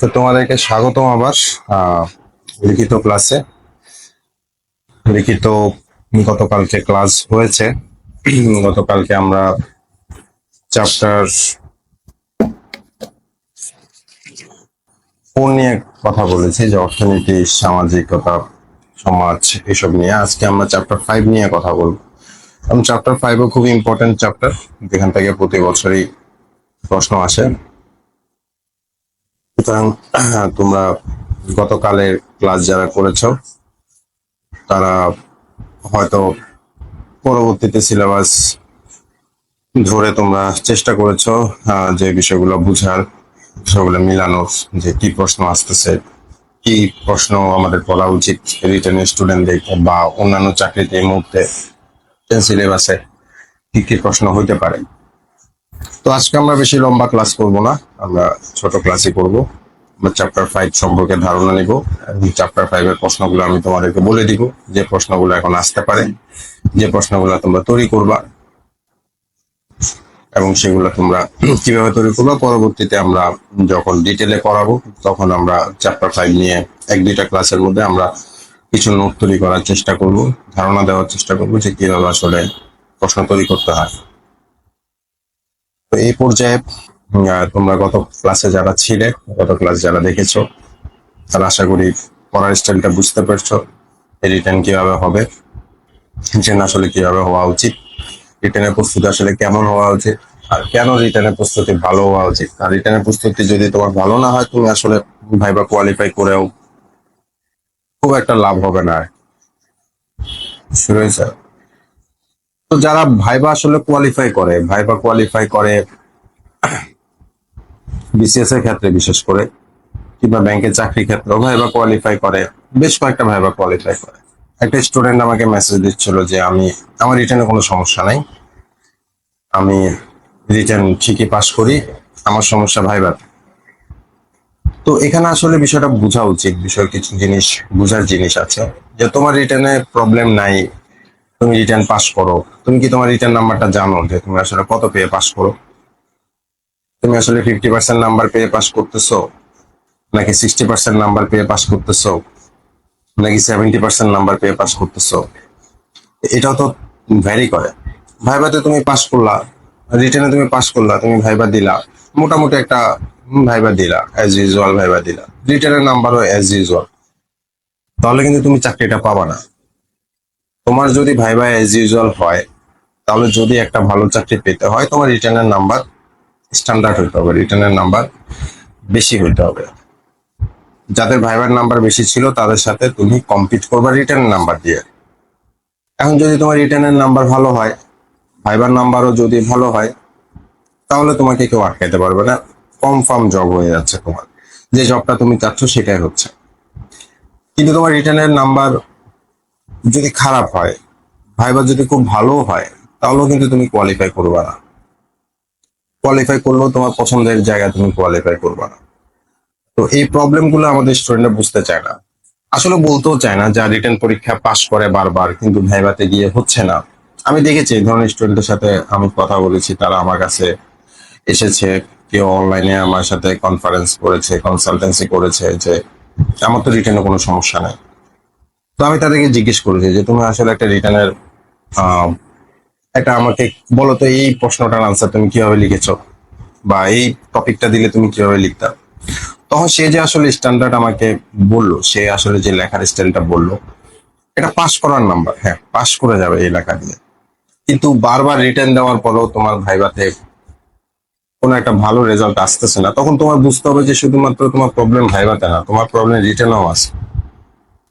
তো তোমাদেরকে স্বাগতম আবার আহ, লিখিত ক্লাসে। লিখিত গতকালকে ক্লাস হয়েছে। গতকালকে আমরা চ্যাপ্টার 4 নিয়ে কথা বলেছি, যে অর্থনীতি, সামাজিকতা, সমাজ, এসব নিয়ে। আজকে আমরা চ্যাপ্টার 5 নিয়ে কথা বলবো। এবং চ্যাপ্টার 5ও খুব ইম্পর্টেন্ট চ্যাপ্টার, যেখান থেকে প্রতি বছরই প্রশ্ন আসে। সুতরাং তোমরা গতকালের ক্লাস যারা করেছো তারা হয়তো পরবর্তীতে সিলেবাস ধরে তোমরা চেষ্টা করেছো যে বিষয়গুলো বুঝার, বিষয়গুলো মিলানোর, যে কি প্রশ্ন আসতেছে, কি প্রশ্ন আমাদের পড়া উচিত রিটেন স্টুডেন্টদের, বা অন্যান্য চাকরিতে এই মুহূর্তে সিলেবাসে কি কি প্রশ্ন হইতে পারে। তো আজকে আমরা বেশি লম্বা ক্লাস করব না, আমরা ছোট ক্লাসই করব। আমরা চ্যাপ্টার 5 সম্পর্কে ধারণা নিব, এবং চ্যাপ্টার 5 এর প্রশ্নগুলো আমি তোমাদেরকে বলে দিব, যে প্রশ্নগুলো এখন আসতে পারে, যে প্রশ্নগুলো তোমরা তৈরি করবা, এবং সেগুলো তোমরা কিভাবে তৈরি করবো। পরবর্তীতে আমরা যখন ডিটেলে করাবো, তখন আমরা চ্যাপ্টার 5 নিয়ে 1-2টা ক্লাসের মধ্যে আমরা কিছু নোট তৈরি করার চেষ্টা করব, ধারণা দেওয়ার চেষ্টা করব যে কিভাবে আসলে প্রশ্ন তৈরি করতে হয়। তো এই পর্যায়ে তোমরা গত ক্লাসে যারা ছিলে, গত ক্লাস যারা দেখেছো, তারা আশা করি পড়ার স্টাইলটা বুঝতে পারছো, রিটেন কিভাবে হবে, রিটেন আসলে কিভাবে হওয়া উচিত, রিটেনের প্রস্তুতি আসলে কেমন হওয়া উচিত, আর কেন রিটেনের প্রস্তুতি ভালো হওয়া উচিত। আর রিটেনের প্রস্তুতি যদি তোমার ভালো না হয়, তুমি আসলে ভাইবা কোয়ালিফাই করেও খুব একটা লাভ হবে না। শুরু হয়েছে। তো যারা ভাইবা আসলে কোয়ালিফাই করে বিসিএস এর ক্ষেত্রে বিশেষ করে, কিংবা ব্যাংকের চাকরির ক্ষেত্রেও ভাইবা কোয়ালিফাই করে, বেশ কয়েকটা ভাইবা কোয়ালিফাই করে। একটা স্টুডেন্ট আমাকে মেসেজ দিচ্ছিল যে আমার রিটেনে কোনো সমস্যা নাই, আমি রিটেন ঠিকই পাস করি, আমার সমস্যা ভাইবাতে। তো এখানে আসলে বিষয়টা বোঝা উচিত, কিছু জিনিস বোঝার জিনিস আছে, যে তোমার রিটেনে প্রবলেম নাই, তুমি রিটেন পাস করো। তুমি কি তোমার রিটেন নাম্বারটা জানো, যে তুমি আসলে কত পেয়ে পাস করো? তুমি আসলে 50% নাম্বার পেয়ে পাস করতেছো, নাকি 60% নাম্বার পেয়ে পাস করতেছো, নাকি 70% নাম্বার পেয়ে পাস করতেছো? এটাও তো ভ্যারি করে। ভাইভাতে তুমি পাস করলা, রিটেনে তুমি পাস করলা, তুমি ভাইবা দিলা, মোটামুটি একটা ভাইবা দিলা, অ্যাজ ইউজুয়াল ভাইবা দিলা, রিটেনের নাম্বারও অ্যাজ ইউজুয়াল, তাহলে কিন্তু তুমি চাকরিটা পাবা না। তোমার যদি ভাইবা অ্যাজ ইউজুয়াল হয়, তাহলে যদি একটা ভালো চাকরি পেতে হয়, তোমার রিটেনের নাম্বার স্ট্যান্ডার্ড হইতে হবে, রিটেনের নাম্বার বেশি হইতে হবে। যাদের ভাইবার নাম্বার বেশি ছিল তাদের সাথে তুমি কম্পিট করবা রিটেনের নাম্বার দিয়ে। এখন যদি তোমার রিটেনের নাম্বার ভালো হয়, ভাইবার নাম্বারও যদি ভালো হয়, তাহলে তোমাকে কেউ আটকাইতে পারবে না, কনফার্ম জব হয়ে যাচ্ছে তোমার, যে জবটা তুমি চাচ্ছ সেটাই হচ্ছে। কিন্তু তোমার রিটেনের নাম্বার যদি খারাপ হয়, ভাইবা যদি খুব ভালো হয়, তাহলেও কিন্তু তুমি কোয়ালিফাই করবে না। কোয়ালিফাই করলেও তোমার পছন্দের জায়গায় তুমি কোয়ালিফাই করবে না। তো এই প্রবলেমগুলো আমাদের স্টুডেন্টরা বুঝতে চায় না, আসলে বলতেও চায় না, যা রিটেন পরীক্ষা পাশ করে বারবার কিন্তু ভাইভাতে গিয়ে হচ্ছে না। আমি দেখেছি এই ধরনের স্টুডেন্টের সাথে আমি কথা বলেছি, তারা আমার কাছে এসেছে, কেউ অনলাইনে আমার সাথে কনফারেন্স করেছে, কনসালটেন্সি করেছে, যে আমার তো রিটেনে কোনো সমস্যা নেই। তো আমি তাদেরকে জিজ্ঞেস করেছি যে তুমি আসলে একটা রিটেনের একটা আমাকে বলো তো, এই প্রশ্নটার আনসার তুমি কিভাবে লিখেছো, বা এই টপিকটা দিলে তুমি কিভাবে লিখতা। তখন সে যে আসলে স্ট্যান্ডার্ড আমাকে বললো, সে আসলে যে লেখার স্টাইলটা বললো, এটা পাস করার নাম্বার, হ্যাঁ পাস করে যাবে এই লেখা দিয়ে, কিন্তু বারবার রিটার্ন দেওয়ার পরেও তোমার ভাইভাতে কোনো একটা ভালো রেজাল্ট আসতেছে না, তখন তোমার বুঝতে হবে যে শুধুমাত্র তোমার প্রবলেম ভাইভাতে না, তোমার প্রবলেম রিটার্নেও আছে।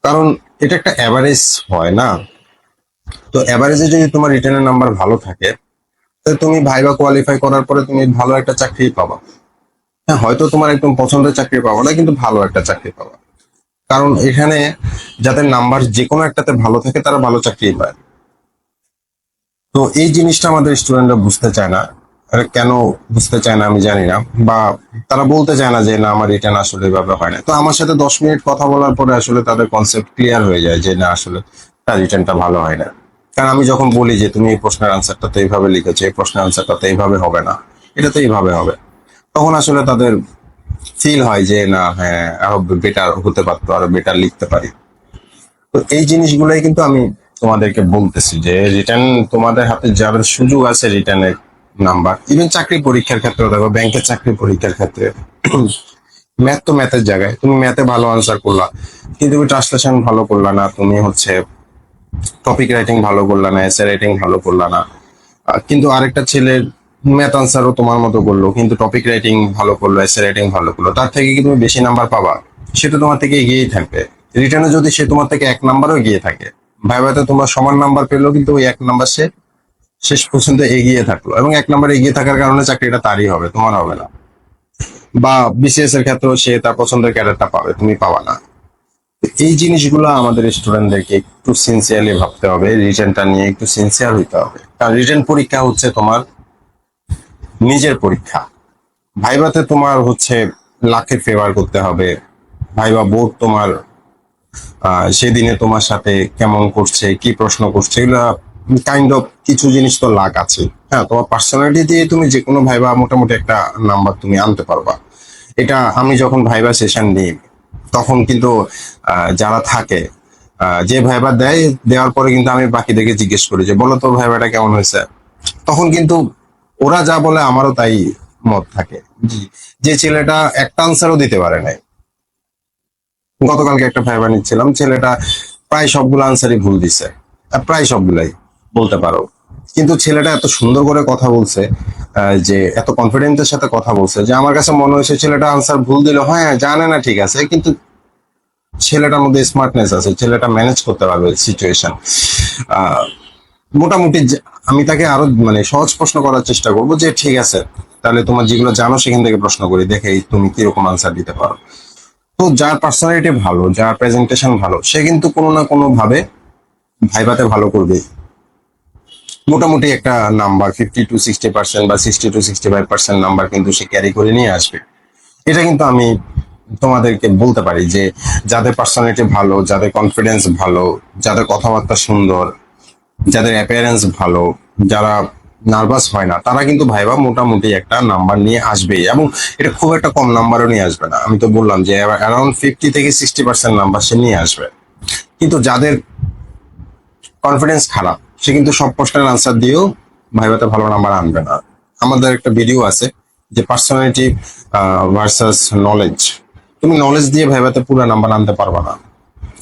কারণ এটা একটা অ্যাভারেজ হয় না। তো অ্যাভারেজে যদি তোমার রিটার্নের নাম্বার ভালো থাকে, তাহলে তুমি ভাইভা কোয়ালিফাই করার পরে তুমি ভালো একটা চাকরি পাবা। হ্যাঁ, হয়তো তোমার একদম পছন্দের চাকরি পাবা না, কিন্তু ভালো একটা চাকরি পাবা। কারণ এখানে যাদের নাম্বার যে কোনো একটাতে ভালো থাকে, তারা ভালো চাকরি পায়। তো এই জিনিসটা আমাদের স্টুডেন্টরা বুঝতে চায় না। আর কেন বুঝতে চায় না আমি জানি না, বা তারা বলতে চায় না যে না আমার রিটার্ন আসলে এভাবে হয় না। তো আমার সাথে 10 মিনিট কথা বলার পরে আসলে তাদের কনসেপ্ট ক্লিয়ার হয়ে যায় যে না, আসলে তার রিটার্নটা ভালো হয় না। কারণ আমি যখন বলি যে তুমি এই প্রশ্নের আনসারটা তো এইভাবে লিখেছো, এই প্রশ্নের আনসারটা তো এইভাবে হবে না, এটা তো এইভাবে হবে, তখন আসলে তাদের ফিল হয় যে না হ্যাঁ আরো বেটার হতে পারতো, আরো বেটার লিখতে পারি। তো এই জিনিসগুলোই কিন্তু আমি তোমাদেরকে বলতেছি যে রিটার্ন তোমাদের হাতে যাদের সুযোগ আছে রিটার্নের নাম্বার, ইভেন চাকরি পরীক্ষার ক্ষেত্রে দেখো, ব্যাংকের চাকরি পরীক্ষার ক্ষেত্রে ম্যাথ তো ম্যাথের জায়গায়, তুমি ম্যাথে ভালো আনসার করলা কিন্তু তুমি ট্রান্সলেশন ভালো করলা না, তুমি হচ্ছে টপিক রাইটিং ভালো করলা না, এসে রাইটিং ভালো করলা না। কিন্তু আরেকটা ছেলের ম্যাথ আনসারও তোমার মতো করলো কিন্তু টপিক রাইটিং ভালো করলো, এসে রাইটিং ভালো করলো, তার থেকে কি তুমি বেশি নাম্বার পাবা? সে তো তোমার থেকে এগিয়েই থাকবে। রিটার্নে যদি সে তোমার থেকে 1 নাম্বারও এগিয়ে থাকে, ভাইভাতে তোমার সমান নাম্বার পেলো কিন্তু ওই 1 নাম্বার সে শেষ পর্যন্ত এগিয়ে থাকলো, এবং 1 নাম্বার এগিয়ে থাকার কারণে চাকরিটা তারই হবে, তোমার হবে না। বা বিসিএস এর ক্ষেত্রেও সে তার পছন্দের ক্যাডারটা পাবে, তুমি পাবা না। এই জিনিসগুলো আমাদের স্টুডেন্টদেরকে একটু সিনসিয়ারলি ভাবতে হবে, রিটেনটা নিয়ে একটু সিনসিয়ার হইতে হবে, কারণ রিটেন পরীক্ষা হচ্ছে তোমার নিজের পরীক্ষা। ভাইভাতে তোমার হচ্ছে লাখে ফেভার করতে হবে, ভাইবা বোর্ড তোমার সেদিনে তোমার সাথে কেমন করছে, কি প্রশ্ন করছে, এগুলা কাইন্ড অফ কিছু জিনিস তো লাক আছে। হ্যাঁ, তোমার পার্সোনালিটি দিয়ে তুমি যে কোনো ভাইবা মোটামুটি একটা নাম্বার তুমি আনতে পারবা। এটা আমি যখন ভাইবা সেশন নিই তখন কিন্তু যারা থাকে, যে ভাইবা দেয়, দেওয়ার পরে কিন্তু আমি বাকিদেরকে জিজ্ঞেস করি যে বলো তো ভাইবাটা কেমন হয়েছে। তখন কিন্তু ওরা যা বলে আমারও তাই মত থাকে। জি, যে ছেলেটা একটা আনসারও দিতে পারে নাই, গতকালকে একটা ভাইবা নিচ্ছিলাম, ছেলেটা প্রায় সবগুলো আনসারই ভুল দিছে, প্রায় সবগুলাই বলতে পারো। কিন্তু ছেলেটা এত সুন্দর করে কথা বলছে, যে এত কনফিডেন্সের সাথে কথা বলছে যে আমার কাছে মনে হয়েছে ছেলেটা আনসার ভুল দিল, হ্যাঁ জানে না ঠিক আছে, কিন্তু ছেলেটার মধ্যে স্মার্টনেস আছে, ছেলেটা ম্যানেজ করতে পারবে সিচুয়েশন। মোটামুটি আমি তাকে আরো মানে সহজ প্রশ্ন করার চেষ্টা করবো যে ঠিক আছে তাহলে তোমার যেগুলো জানো সেখান থেকে প্রশ্ন করি, দেখে তুমি কিরকম আনসার দিতে পারো। তো যার পার্সোনালিটি ভালো, যার প্রেজেন্টেশন ভালো, সে কিন্তু কোনো না কোনো ভাবে ভাইভাতে ভালো করবে। মোটামুটি একটা নাম্বার 50 to 60% বা 60 to 65% নাম্বার কিন্তু সে ক্যারি করে নিয়ে আসবে। এটা কিন্তু আমি তোমাদেরকে বলতে পারি যে যাদের পার্সোনালিটি ভালো, যাদের কনফিডেন্স ভালো, যাদের কথাবার্তা সুন্দর, যাদের অ্যাপিয়ারেন্স ভালো, যারা নার্ভাস হয় না, তারা কিন্তু ভাইবা মোটামুটি একটা নাম্বার নিয়ে আসবেই, এবং এটা খুব একটা কম নাম্বারও নিয়ে আসবে না। আমি তো বললাম যে অ্যারাউন্ড 50 থেকে 60% নাম্বার সে নিয়ে আসবে। কিন্তু যাদের কনফিডেন্স খারাপ, সে কিন্তু সব প্রশ্নের আনসার দিয়েও ভাইভাতে ভালো নাম্বার আনবে না। আমাদের একটা ভিডিও আছে যে পার্সোনালিটি ভার্সাস নলেজ। তুমি নলেজ দিয়ে ভাইভাতে পুরো নাম্বার আনতে পারবে না,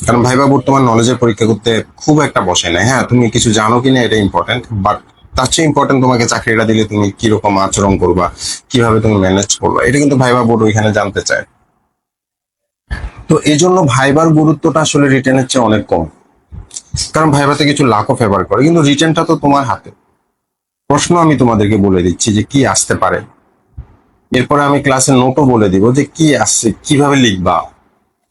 কারণ ভাইবা বর্তমান নলেজের পরীক্ষা করতে খুব একটা বসে না। হ্যাঁ, তুমি কিছু জানো কিনা এটা ইম্পর্টেন্ট, বাট তার চেয়ে ইম্পর্টেন্ট তোমাকে চাকরিটা দিলে তুমি কিরকম আচরণ করবা, কিভাবে তুমি ম্যানেজ করবা, এটা কিন্তু ভাইবা বোর্ড ওইখানে জানতে চায়। তো এই জন্য ভাইবার গুরুত্বটা আসলে রিটেনের চেয়ে অনেক কম, কারণ ভাইভাতে কিছু লাখও ফেভার করে, কিন্তু রিটেনটা তো তোমার হাতে। প্রশ্ন আমি তোমাদেরকে বলে দিচ্ছি যে কি আসতে পারে, এরপরে আমি ক্লাসে নোটও বলে দিব যে কি আসছে, কিভাবে লিখবা।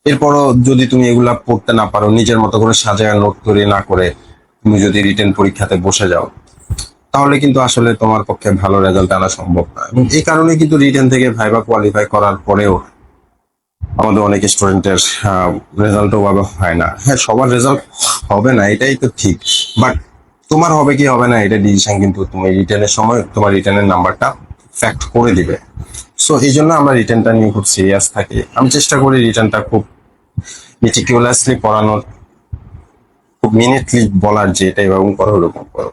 এরপরও যদি তুমি এগুলা পড়তে না পারো, নিজের মতো করে সাজায় নোট তৈরি না করে তুমি যদি রিটেন পরীক্ষাতে বসে যাও, তাহলে কিন্তু আসলে তোমার পক্ষে ভালো রেজাল্ট আনা সম্ভব না। এবং এই কারণে কিন্তু রিটেন থেকে ভাইবা কোয়ালিফাই করার পরেও আমাদের অনেক স্টুডেন্টের রেজাল্টও ভাবে হয় না। হ্যাঁ, সবার রেজাল্ট হবে না এটাই তো ঠিক, বাট তোমার হবে কি হবে না এটা ডিসিশন কিন্তু তুমি রিটেনের সময় তোমার রিটেনের নাম্বারটা ফ্যাক্ট করে দিবে। সো এই জন্য আমরা রিটেনটা নিয়ে খুব সিরিয়াস থাকি, আমি চেষ্টা করি রিটেনটা খুব মেটিকুলাসলি পড়ানোর, খুব মিনিটলি বলার যে এটা এরকম করো ওরকম করো।